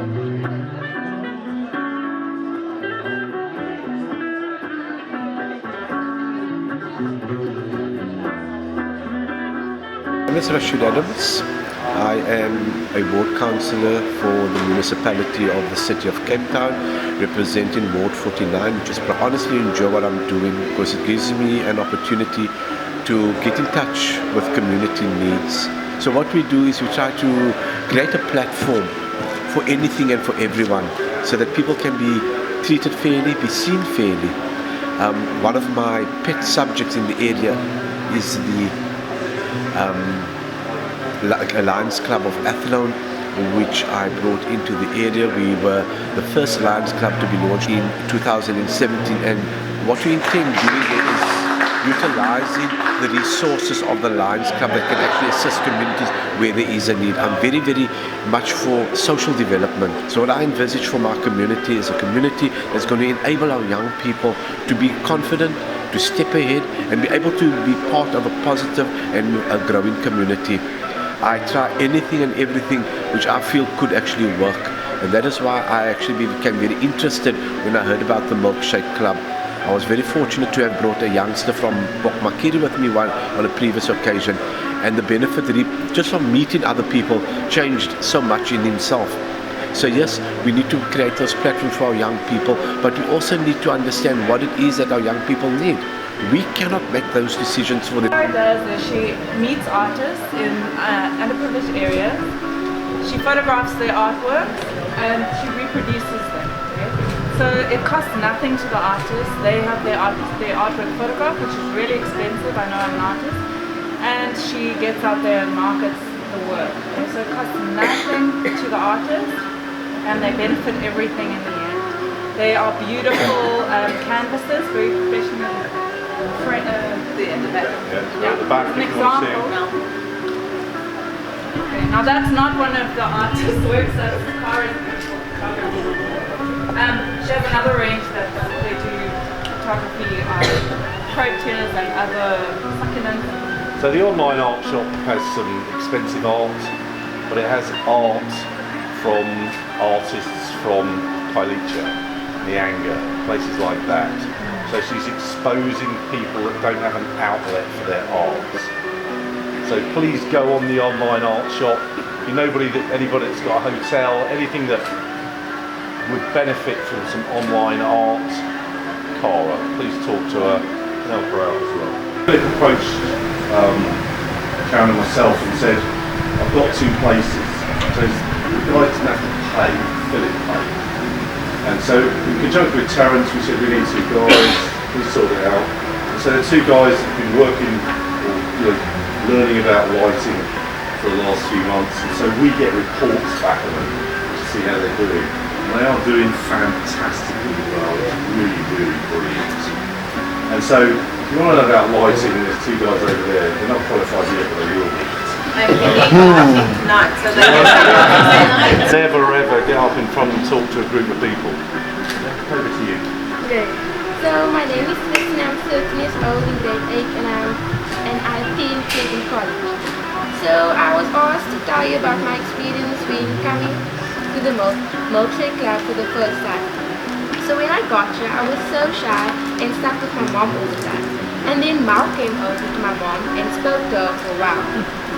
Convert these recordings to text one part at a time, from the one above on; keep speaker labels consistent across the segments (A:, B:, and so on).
A: My name is Rashied. I am a ward councillor for the municipality of the city of Cape Town, representing Ward 49, which is I honestly enjoy what I'm doing because it gives me an opportunity to get in touch with community needs. So what we do is we try to create a platform for anything and for everyone so that people can be treated fairly, be seen fairly. One of my pet subjects in the area is the Lions Club of Athlone, which I brought into the area. We were the first Lions Club to be launched in 2017, and what we intend doing there is utilizing the resources of the Lions Club that can actually assist communities where there is a need. I'm very, very much for social development. So what I envisage for my community is a community that's going to enable our young people to be confident, to step ahead and be able to be part of a positive and a growing community. I try anything and everything which I feel could actually work, and that is why I actually became very interested when I heard about the Milkshake Club. I was very fortunate to have brought a youngster from Bokmakiri with me on a previous occasion, and the benefit that he, just from meeting other people, changed so much in himself. So yes, we need to create those platforms for our young people, but we also need to understand what it is that our young people need. We cannot make those decisions for them.
B: What she does is she meets artists in underprivileged areas. She photographs their artworks and she reproduces them. Okay? So it costs nothing to the artists. They have their artwork photographed, which is really expensive. I know I'm an artist. And she gets out there and markets the work. Okay? So it costs nothing to the artist, and they benefit everything in the end. They are beautiful canvases, very professional. In the back.
C: Yeah, the back.
B: An example. Okay, now that's not one of the artist's works. That's Kara's beautiful photography. She has another range that they do photography on proteas and other succulents.
C: So the online art shop has some expensive art, but it has art from artists from Kailicha, Nyanga, places like that. So she's exposing people that don't have an outlet for their art. So please go on the online art shop. If you know anybody that's got a hotel, anything that would benefit from some online art, Cara, please talk to her and help her out as well. Philip approached Karen and myself and said, I've got two places. So the guys didn't have to pay, Philip paid. And so in conjunction with Terence, we said we need two guys, we sorted it out. And so the two guys have been working, or learning about lighting for the last few months, and so we get reports back on them to see how they're doing. And they are doing fantastically well, it's really, really brilliant. And so if you want to know about lighting, there's two guys over there, they're not qualified yet, but they will be.
B: Not so
C: Never ever get up in front and talk to a group of people. Over to you.
D: Okay, so my name is Christine, I'm 13 years old in grade 8 and I attend in college. So I was asked to tell you about my experience when coming to the Milkshake Club for the first time. So when I got here, I was so shy and stuck with my mom all the time. And then Mal came over to my mom and spoke to her for a while.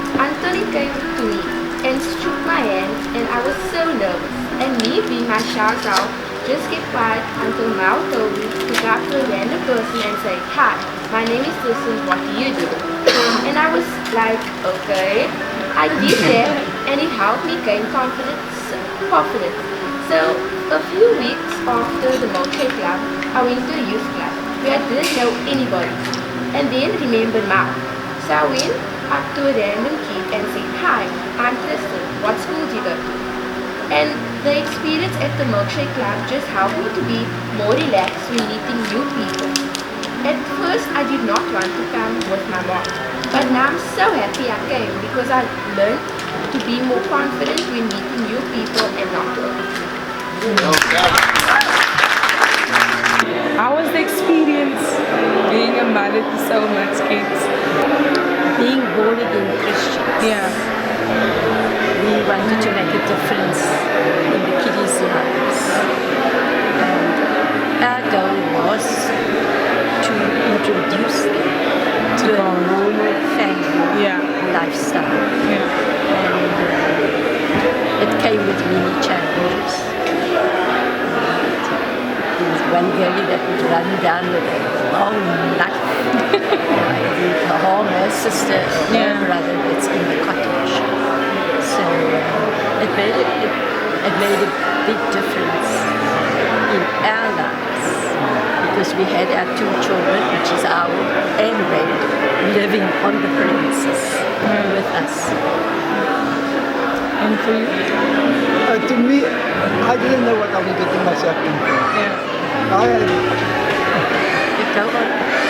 D: Until he came to me and shook my hand, and I was so nervous. And me being my shy self, just kept quiet until Mal told me to go up to a random person and say, "Hi, my name is Susan, what do you do?" And I was like, okay. I did that, and it helped me gain confidence. So a few weeks after the Milkshake Club, I went to a youth club where I didn't know anybody, and then remembered Mal. So I went up to a random kid and said, "Hi, I'm Tristan, what school do you go to?" And the experience at the Milkshake Club just helped me to be more relaxed when meeting new people. At first I did not want to come with my mom, but now I'm so happy I came because I learned to be more confident when meeting new people and not alone.
E: How was the experience being a mother to so much kids?
F: Being born again Christians.
E: Yeah.
F: We wanted to make a difference in the kiddies' one girl that would run down with a long knife. The whole her sister or her brother that's in the cottage. So it made a big difference in our lives because we had our 2 children, which is our and Ray, living on the premises with us.
E: And for you?
G: To me, I didn't know what I was getting myself into.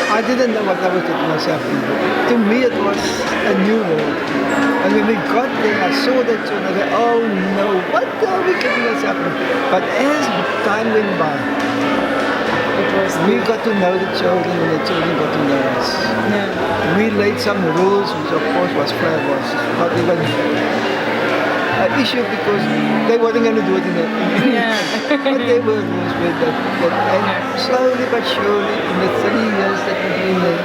G: I didn't know what I was getting myself into. To me, it was a new world. And when we got there, I saw the children, I said, oh no, what are we getting ourselves into? But as time went by, we got to know the children and the children got to know us. We laid some rules, which of course was not even an issue because they weren't going to do it in it. But they were rules with that. And slowly but surely, in the 3 years that we've been there,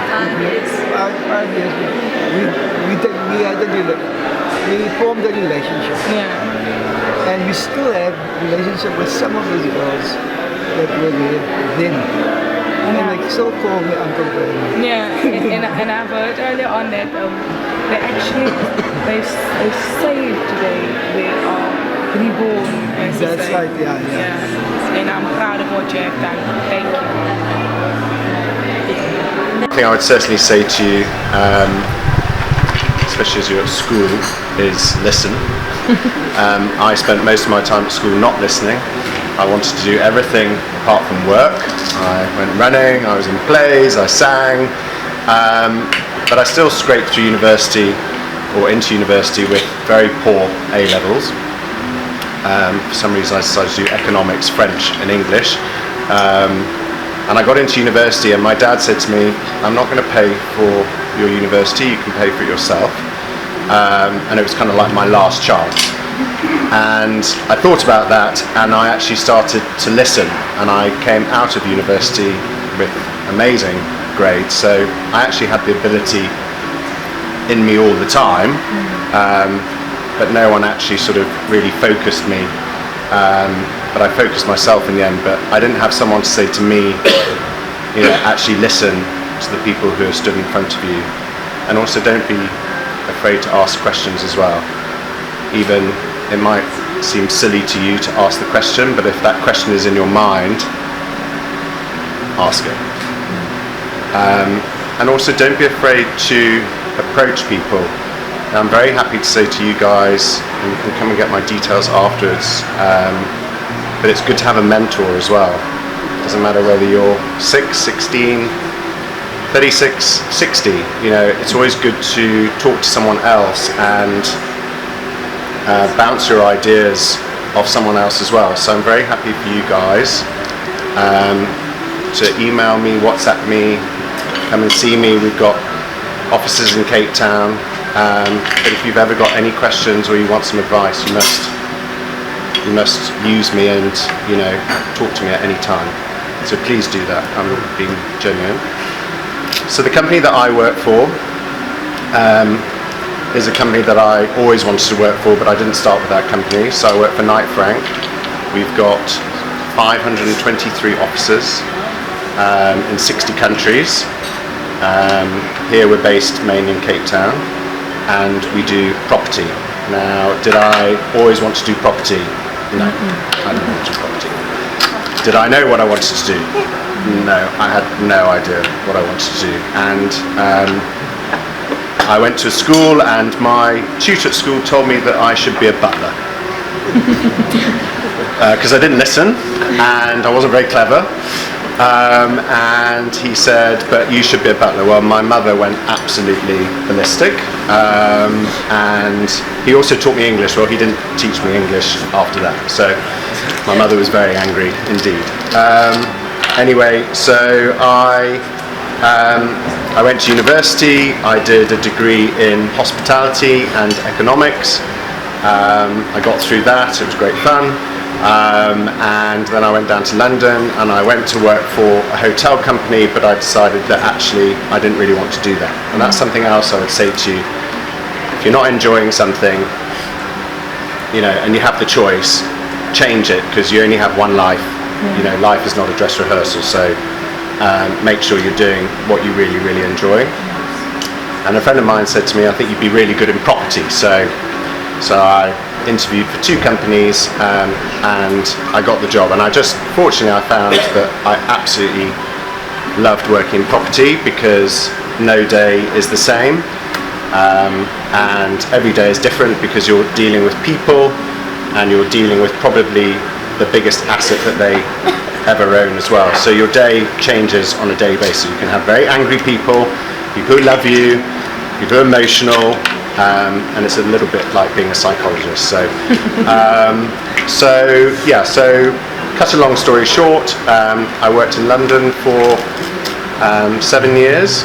G: 5 years, we formed a relationship. And we still have a relationship with some of those girls that were there then. And they still call me Uncle Bernie.
E: And I've heard earlier on that they actually they saved today. They are reborn.
G: That's right, yeah.
E: And I'm proud of what you have done. Thank you.
H: One thing I would certainly say to you, especially as you're at school, is listen. I spent most of my time at school not listening. I wanted to do everything apart from work. I went running, I was in plays, I sang, but I still scraped through university or into university with very poor A levels. For some reason I decided to do economics, French and English. And I got into university and my dad said to me, I'm not going to pay for your university, you can pay for it yourself. And it was kind of like my last chance. And I thought about that and I actually started to listen, and I came out of university with amazing grades, so I actually had the ability in me all the time, but no one actually sort of really focused me, but I focused myself in the end. But I didn't have someone to say to me, actually listen to the people who are stood in front of you, and also don't be afraid to ask questions as well. Even it might seem silly to you to ask the question, but if that question is in your mind, ask it. And also don't be afraid to approach people. Now, I'm very happy to say to you guys, and you can come and get my details afterwards, but it's good to have a mentor as well. It doesn't matter whether you're 6, 16, 36, 60, it's always good to talk to someone else and bounce your ideas off someone else as well. So I'm very happy for you guys to email me, WhatsApp me, come and see me. We've got offices in Cape Town, but if you've ever got any questions or you want some advice, you must use me and talk to me at any time. So please do that. I'm being genuine. So the company that I work for is a company that I always wanted to work for, but I didn't start with that company. So I work for Knight Frank. We've got 523 offices in 60 countries. Here we're based mainly in Cape Town, and we do property. Now, did I always want to do property? No, I didn't want to do property. Did I know what I wanted to do? No, I had no idea what I wanted to do. And I went to school and my tutor at school told me that I should be a butler. Because I didn't listen and I wasn't very clever. And he said, but you should be a butler. Well, my mother went absolutely ballistic. And he also taught me English. Well, he didn't teach me English after that. So my mother was very angry indeed. Anyway, so I went to university. I did a degree in hospitality and economics. I got through that. It was great fun. And then I went down to London and I went to work for a hotel company, but I decided that actually I didn't really want to do that. And that's something else I would say to you. If you're not enjoying something, and you have the choice, change it, because you only have one life. You know, life is not a dress rehearsal, so make sure you're doing what you really, really enjoy. And a friend of mine said to me, I think you'd be really good in property. So I interviewed for 2 companies and I got the job. And fortunately I found that I absolutely loved working in property because no day is the same. And every day is different because you're dealing with people and you're dealing with probably the biggest asset that they ever own as well. So your day changes on a daily basis. You can have very angry people who love you, people who are emotional, and it's a little bit like being a psychologist. So, so cut a long story short, I worked in London for 7 years.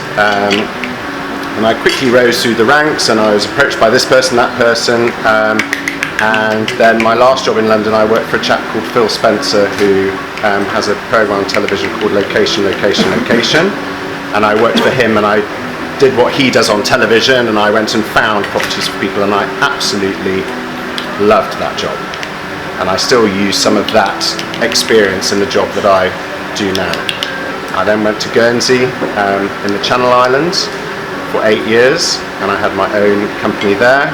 H: And I quickly rose through the ranks and I was approached by this person, that person, and then my last job in London I worked for a chap called Phil Spencer who has a programme on television called Location, Location, Location, and I worked for him and I did what he does on television and I went and found properties for people and I absolutely loved that job. And I still use some of that experience in the job that I do now. I then went to Guernsey in the Channel Islands for 8 years and I had my own company there,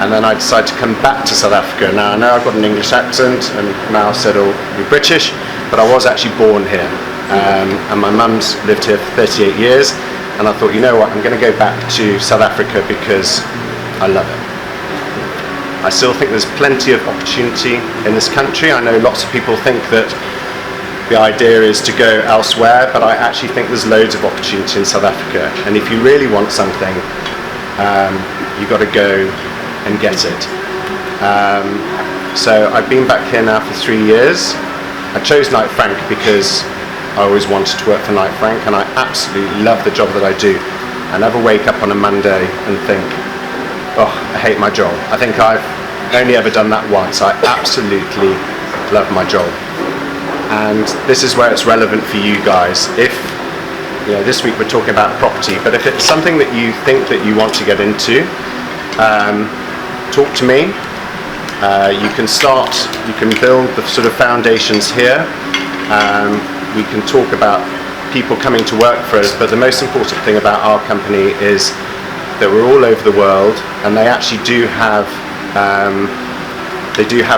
H: and then I decided to come back to South Africa. Now I know I've got an English accent and Mal said, oh, you're British, but I was actually born here and my mum's lived here for 38 years and I thought, you know what, I'm going to go back to South Africa because I love it. I still think there's plenty of opportunity in this country. I know lots of people think that the idea is to go elsewhere, but I actually think there's loads of opportunity in South Africa. And if you really want something, you've got to go and get it. So I've been back here now for 3 years. I chose Knight Frank because I always wanted to work for Knight Frank, and I absolutely love the job that I do. I never wake up on a Monday and think, oh, I hate my job. I think I've only ever done that once. I absolutely love my job. And this is where it's relevant for you guys. If, you know, this week we're talking about property, but if it's something that you think that you want to get into, talk to me. You can build the sort of foundations here. We can talk about people coming to work for us, but the most important thing about our company is that we're all over the world, and they actually do have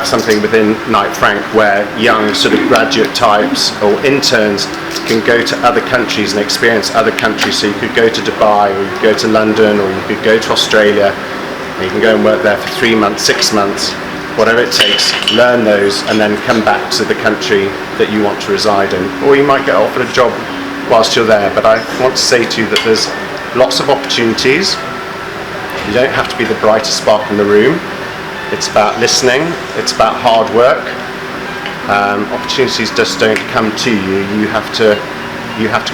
H: something within Knight Frank where young sort of graduate types or interns can go to other countries and experience other countries. So you could go to Dubai, or you could go to London, or you could go to Australia, and you can go and work there for 3 months, 6 months, whatever it takes, learn those, and then come back to the country that you want to reside in. Or you might get offered a job whilst you're there, but I want to say to you that there's lots of opportunities. You don't have to be the brightest spark in the room. It's about listening, it's about hard work. Opportunities just don't come to you. You have to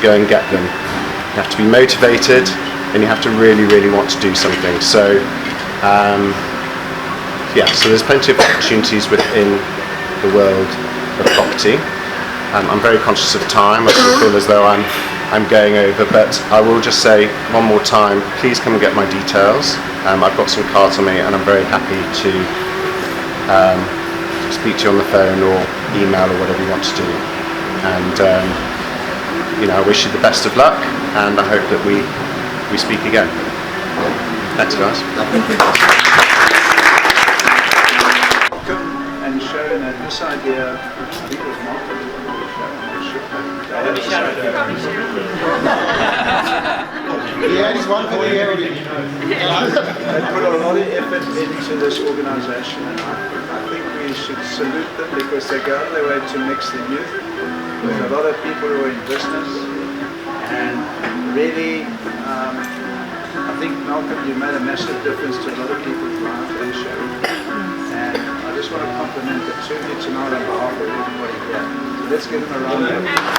H: go and get them. You have to be motivated and you have to really, really want to do something. So so there's plenty of opportunities within the world of property. I'm very conscious of time. I feel as though I'm going over, but I will just say one more time, please come and get my details. I've got some cards on me and I'm very happy to speak to you on the phone or email or whatever you want to do. And I wish you the best of luck, and I hope that we speak again. Thanks guys.
I: Thank you. And Sharon had this idea, I think it was Martin.
J: Yeah, he's one for the area.
I: They put a lot of effort into this organisation, and I think we should salute them because they go out of their way to mix the youth with a lot of people who are in business. And really, I think Malcolm, you made a massive difference to a lot of people's lives and Sharon. And I just want to compliment the two of you tonight on behalf of everybody here. So let's give them a round of applause.